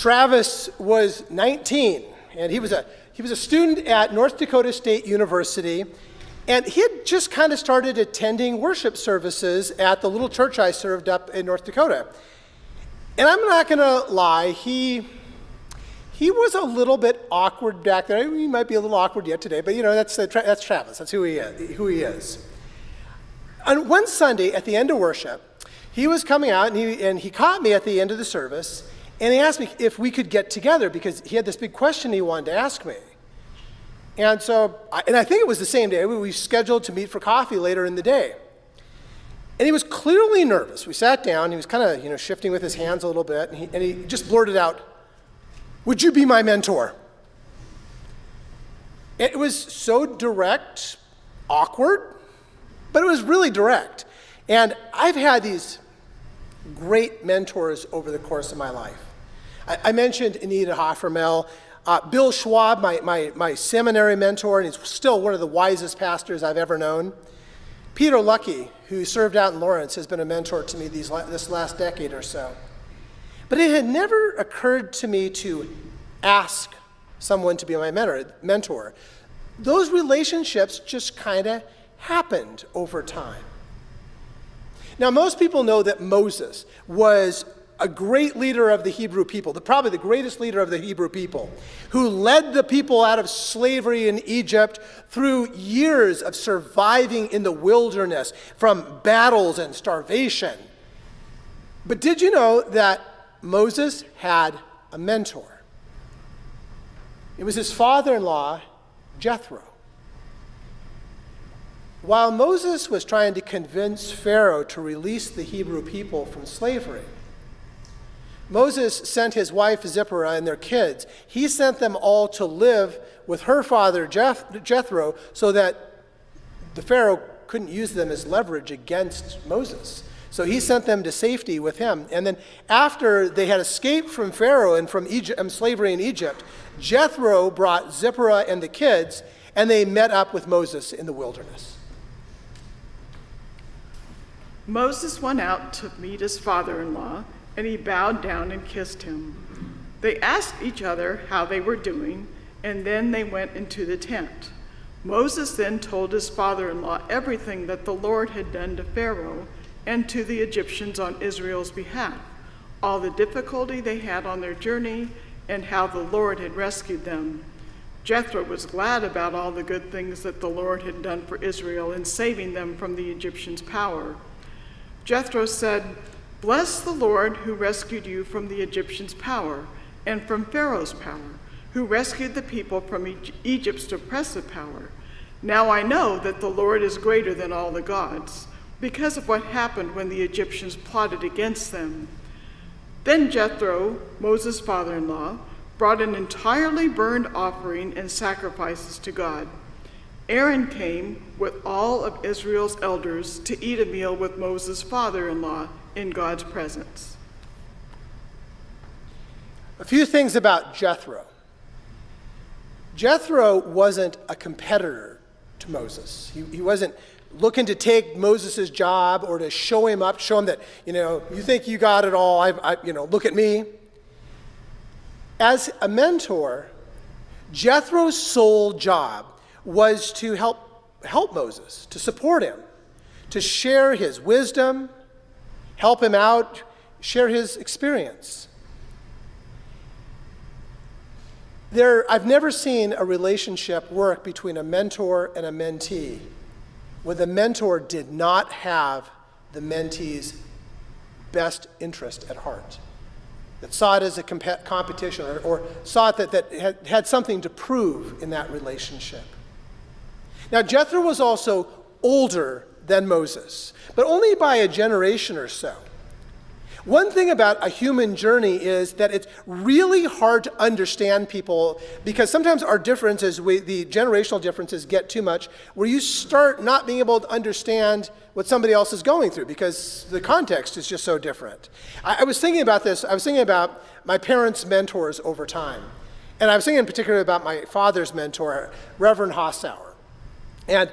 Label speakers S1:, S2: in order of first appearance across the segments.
S1: Travis was 19, and he was a student at North Dakota State University, and he had just kind of started attending worship services at the little church I served up in North Dakota. And I'm not going to lie, he was a little bit awkward back there. He might be a little awkward yet today, but that's Travis. That's who he is. On one Sunday at the end of worship, he was coming out, and he caught me at the end of the service, and he asked me if we could get together because he had this big question he wanted to ask me. And so, I think it was the same day, we scheduled to meet for coffee later in the day. And he was clearly nervous. We sat down, he was kind of, shifting with his hands a little bit, and he just blurted out, "Would you be my mentor?" It was so direct, awkward, but it was really direct. And I've had these great mentors over the course of my life. I mentioned Anita Hoffermel, Bill Schwab, my seminary mentor, and he's still one of the wisest pastors I've ever known. Peter Luckey, who served out in Lawrence, has been a mentor to me this last decade or so. But it had never occurred to me to ask someone to be my mentor. Those relationships just kind of happened over time. Now, most people know that Moses was a great leader of the Hebrew people, probably the greatest leader of the Hebrew people, who led the people out of slavery in Egypt through years of surviving in the wilderness from battles and starvation. But did you know that Moses had a mentor? It was his father-in-law, Jethro. While Moses was trying to convince Pharaoh to release the Hebrew people from slavery, Moses sent his wife Zipporah and their kids. He sent them all to live with her father Jethro so that the Pharaoh couldn't use them as leverage against Moses. So he sent them to safety with him. And then after they had escaped from Pharaoh and from slavery in Egypt, Jethro brought Zipporah and the kids, and they met up with Moses in the wilderness.
S2: Moses went out to meet his father-in-law, and he bowed down and kissed him. They asked each other how they were doing, and then they went into the tent. Moses then told his father-in-law everything that the Lord had done to Pharaoh and to the Egyptians on Israel's behalf, all the difficulty they had on their journey, and how the Lord had rescued them. Jethro was glad about all the good things that the Lord had done for Israel in saving them from the Egyptians' power. Jethro said, "Bless the Lord who rescued you from the Egyptians' power and from Pharaoh's power, who rescued the people from Egypt's oppressive power. Now I know that the Lord is greater than all the gods, because of what happened when the Egyptians plotted against them." Then Jethro, Moses' father-in-law, brought an entirely burned offering and sacrifices to God. Aaron came with all of Israel's elders to eat a meal with Moses' father-in-law in God's presence.
S1: A few things about Jethro. Jethro wasn't a competitor to Moses. He wasn't looking to take Moses' job or to show him up, show him that, you think you got it all, look at me. As a mentor, Jethro's sole job was to help Moses, to support him, to share his wisdom, help him out, share his experience. I've never seen a relationship work between a mentor and a mentee where the mentor did not have the mentee's best interest at heart, that saw it as a competition or saw it that had something to prove in that relationship. Now, Jethro was also older than Moses, but only by a generation or so. One thing about a human journey is that it's really hard to understand people because sometimes our differences, the generational differences get too much where you start not being able to understand what somebody else is going through because the context is just so different. I was thinking about this. I was thinking about my parents' mentors over time. And I was thinking in particular about my father's mentor, Reverend Hossauer. And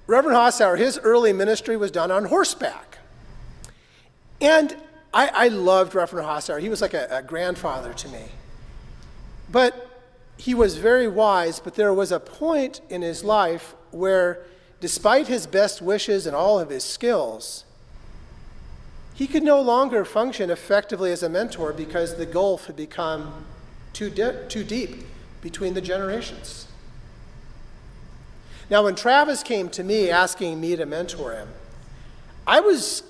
S1: Reverend Hossauer, his early ministry was done on horseback. And I loved Reverend Hossauer. He was like a grandfather to me. But he was very wise, but there was a point in his life where, despite his best wishes and all of his skills, he could no longer function effectively as a mentor because the gulf had become too deep between the generations. Now, when Travis came to me asking me to mentor him, I was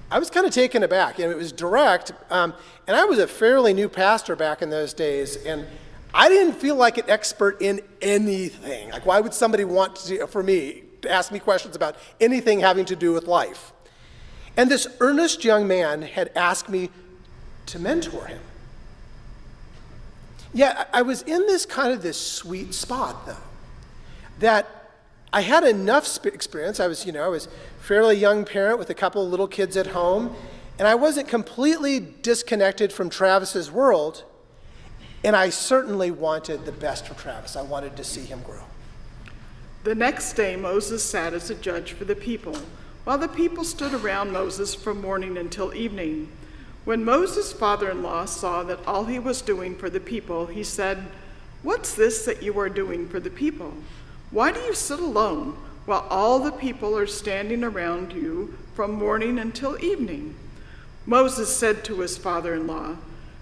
S1: kind of taken aback. It was direct, and I was a fairly new pastor back in those days, and I didn't feel like an expert in anything. Like, why would somebody want for me to ask me questions about anything having to do with life? And this earnest young man had asked me to mentor him. Yeah, I was in this sweet spot, though, that I had enough experience. I was a fairly young parent with a couple of little kids at home, and I wasn't completely disconnected from Travis's world, and I certainly wanted the best for Travis. I wanted to see him grow.
S2: The next day, Moses sat as a judge for the people, while the people stood around Moses from morning until evening. When Moses' father-in-law saw that all he was doing for the people, he said, "What's this that you are doing for the people? Why do you sit alone while all the people are standing around you from morning until evening?" Moses said to his father-in-law,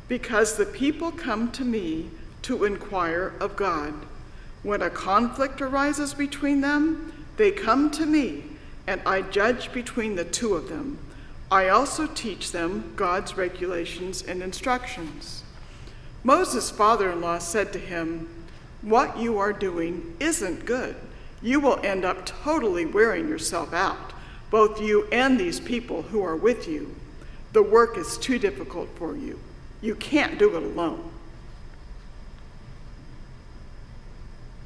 S2: "Because the people come to me to inquire of God. When a conflict arises between them, they come to me, and I judge between the two of them. I also teach them God's regulations and instructions." Moses' father-in-law said to him, "What you are doing isn't good. You will end up totally wearing yourself out, both you and these people who are with you. The work is too difficult for you. You can't do it alone."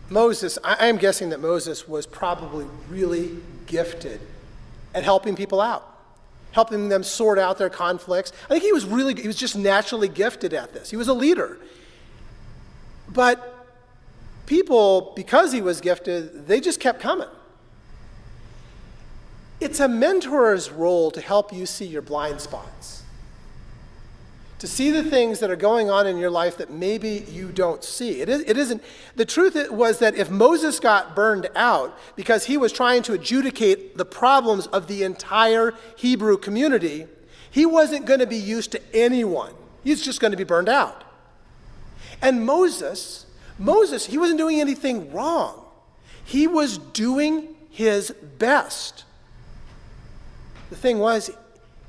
S1: Moses, I'm guessing that Moses was probably really gifted at helping people out, helping them sort out their conflicts. I think he was just naturally gifted at this. He was a leader. But people, because he was gifted, they just kept coming. It's a mentor's role to help you see your blind spots, to see the things that are going on in your life that maybe you don't see. It isn't. The truth was that if Moses got burned out because he was trying to adjudicate the problems of the entire Hebrew community, he wasn't going to be used to anyone. He's just going to be burned out. And Moses, he wasn't doing anything wrong. He was doing his best. The thing was,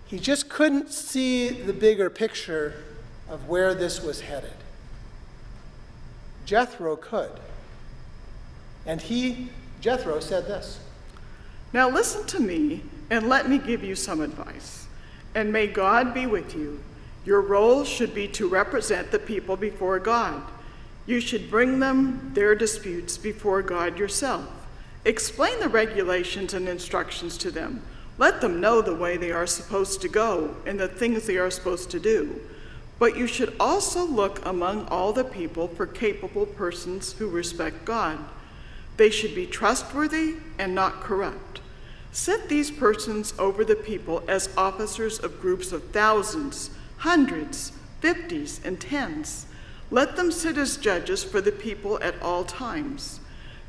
S1: he just couldn't see the bigger picture of where this was headed. Jethro could. And Jethro said this.
S2: "Now listen to me, and let me give you some advice. And may God be with you. Your role should be to represent the people before God. You should bring them their disputes before God yourself. Explain the regulations and instructions to them. Let them know the way they are supposed to go and the things they are supposed to do. But you should also look among all the people for capable persons who respect God. They should be trustworthy and not corrupt. Set these persons over the people as officers of groups of thousands, hundreds, 50s, and 10s. Let them sit as judges for the people at all times.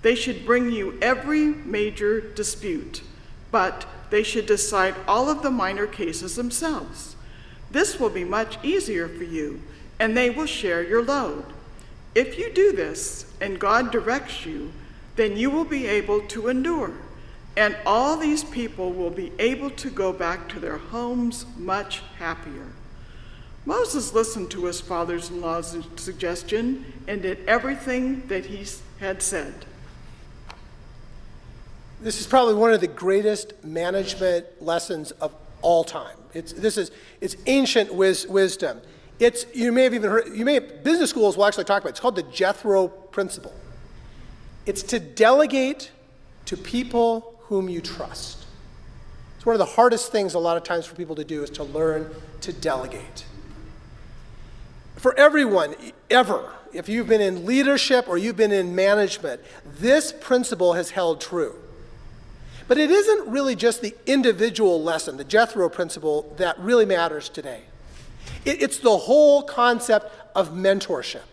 S2: They should bring you every major dispute, but they should decide all of the minor cases themselves. This will be much easier for you, and they will share your load. If you do this, and God directs you, then you will be able to endure, and all these people will be able to go back to their homes much happier." Moses listened to his father-in-law's suggestion and did everything that he had said.
S1: This is probably one of the greatest management lessons of all time. It's ancient wisdom. You may have even heard, business schools will actually talk about it. It's called the Jethro principle. It's to delegate to people whom you trust. It's one of the hardest things a lot of times for people to do is to learn to delegate. For everyone, ever, if you've been in leadership or you've been in management, this principle has held true. But it isn't really just the individual lesson, the Jethro principle, that really matters today. It's the whole concept of mentorship.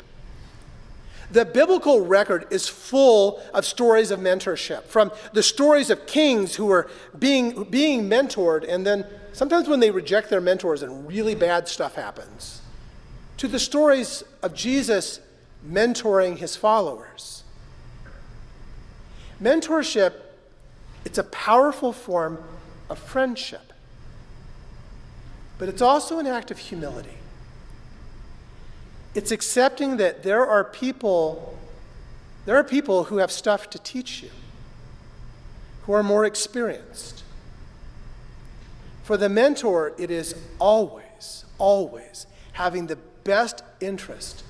S1: The biblical record is full of stories of mentorship, from the stories of kings who were being mentored, and then sometimes when they reject their mentors and really bad stuff happens, to the stories of Jesus mentoring his followers. Mentorship, it's a powerful form of friendship, but it's also an act of humility. It's accepting that there are people who have stuff to teach you, who are more experienced. For the mentor, it is always, always having the best interest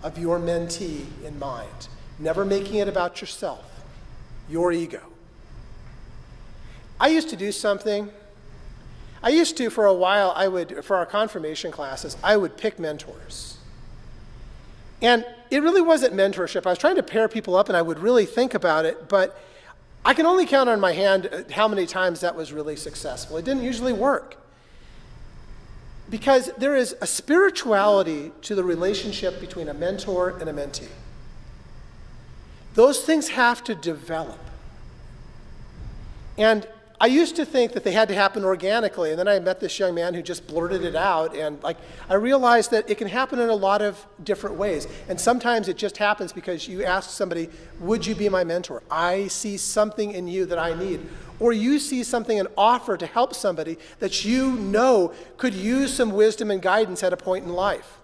S1: of your mentee in mind, never making it about yourself, your ego. I used to do something. For a while, for our confirmation classes, I would pick mentors. And it really wasn't mentorship. I was trying to pair people up, and I would really think about it, but I can only count on my hand how many times that was really successful. It didn't usually work. Because there is a spirituality to the relationship between a mentor and a mentee. Those things have to develop. And I used to think that they had to happen organically, and then I met this young man who just blurted it out, and I realized that it can happen in a lot of different ways. And sometimes it just happens because you ask somebody, would you be my mentor? I see something in you that I need. Or you see something and offer to help somebody that you know could use some wisdom and guidance at a point in life.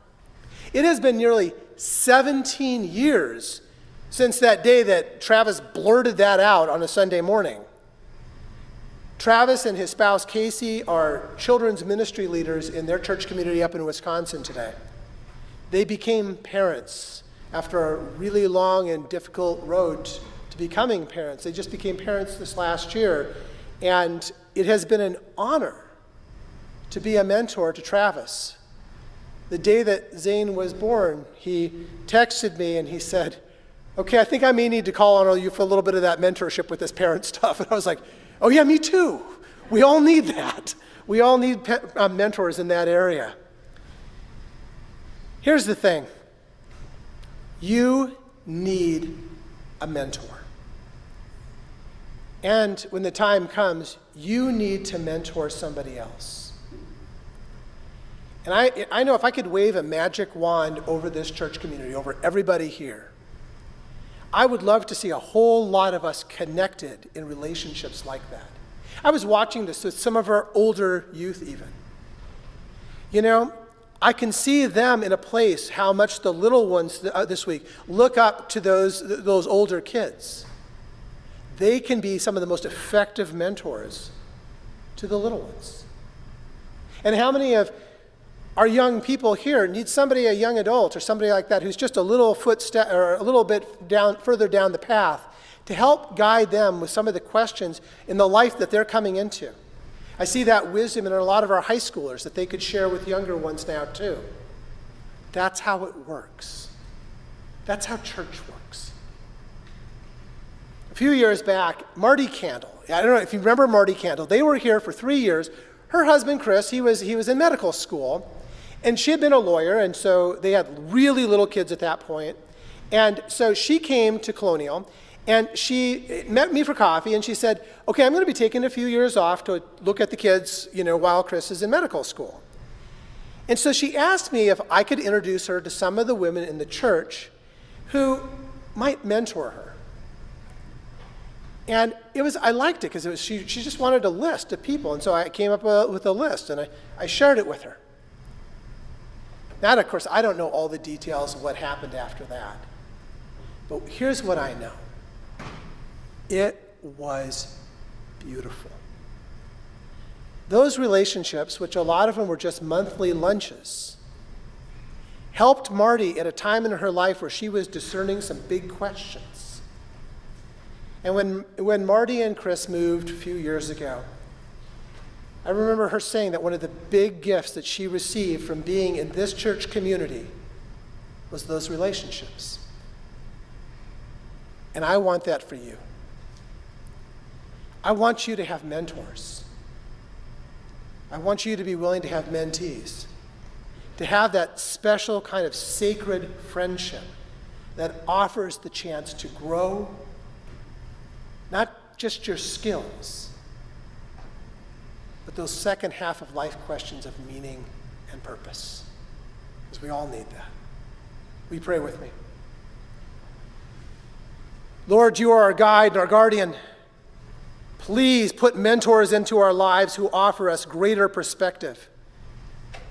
S1: It has been nearly 17 years since that day that Travis blurted that out on a Sunday morning. Travis and his spouse Casey are children's ministry leaders in their church community up in Wisconsin today. They became parents after a really long and difficult road to becoming parents. They just became parents this last year, and it has been an honor to be a mentor to Travis. The day that Zane was born, he texted me and he said, okay, I think I may need to call on you for a little bit of that mentorship with this parent stuff. And I was like, oh yeah, me too. We all need that. We all need mentors in that area. Here's the thing. You need a mentor. And when the time comes, you need to mentor somebody else. And I know if I could wave a magic wand over this church community, over everybody here, I would love to see a whole lot of us connected in relationships like that. I was watching this with some of our older youth even. You know, I can see them in a place how much the little ones this week look up to those older kids. They can be some of the most effective mentors to the little ones. And how many of our young people here need somebody, a young adult or somebody like that, who's just a little or a little bit further down the path to help guide them with some of the questions in the life that they're coming into. I see that wisdom in a lot of our high schoolers that they could share with younger ones now too. That's how it works. That's how church works. A few years back, Marty Candle, I don't know if you remember Marty Candle, they were here for 3 years. Her husband, Chris, he was in medical school, and she had been a lawyer, and so they had really little kids at that point. And so she came to Colonial, and she met me for coffee, and she said, okay, I'm going to be taking a few years off to look at the kids, while Chris is in medical school. And so she asked me if I could introduce her to some of the women in the church who might mentor her. And I liked it because she just wanted a list of people. And so I came up with a list and I shared it with her. Now, of course, I don't know all the details of what happened after that. But here's what I know. It was beautiful. Those relationships, which a lot of them were just monthly lunches, helped Marty at a time in her life where she was discerning some big questions. And when Marty and Chris moved a few years ago, I remember her saying that one of the big gifts that she received from being in this church community was those relationships. And I want that for you. I want you to have mentors. I want you to be willing to have mentees, to have that special kind of sacred friendship that offers the chance to grow, not just your skills, but those second half of life questions of meaning and purpose. Because we all need that. Will you pray with me? Lord, you are our guide and our guardian. Please put mentors into our lives who offer us greater perspective,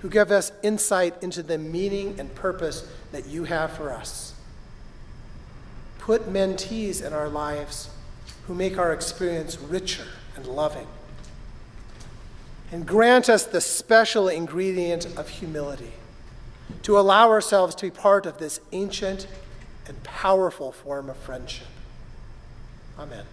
S1: who give us insight into the meaning and purpose that you have for us. Put mentees in our lives who make our experience richer and loving. And grant us the special ingredient of humility to allow ourselves to be part of this ancient and powerful form of friendship. Amen.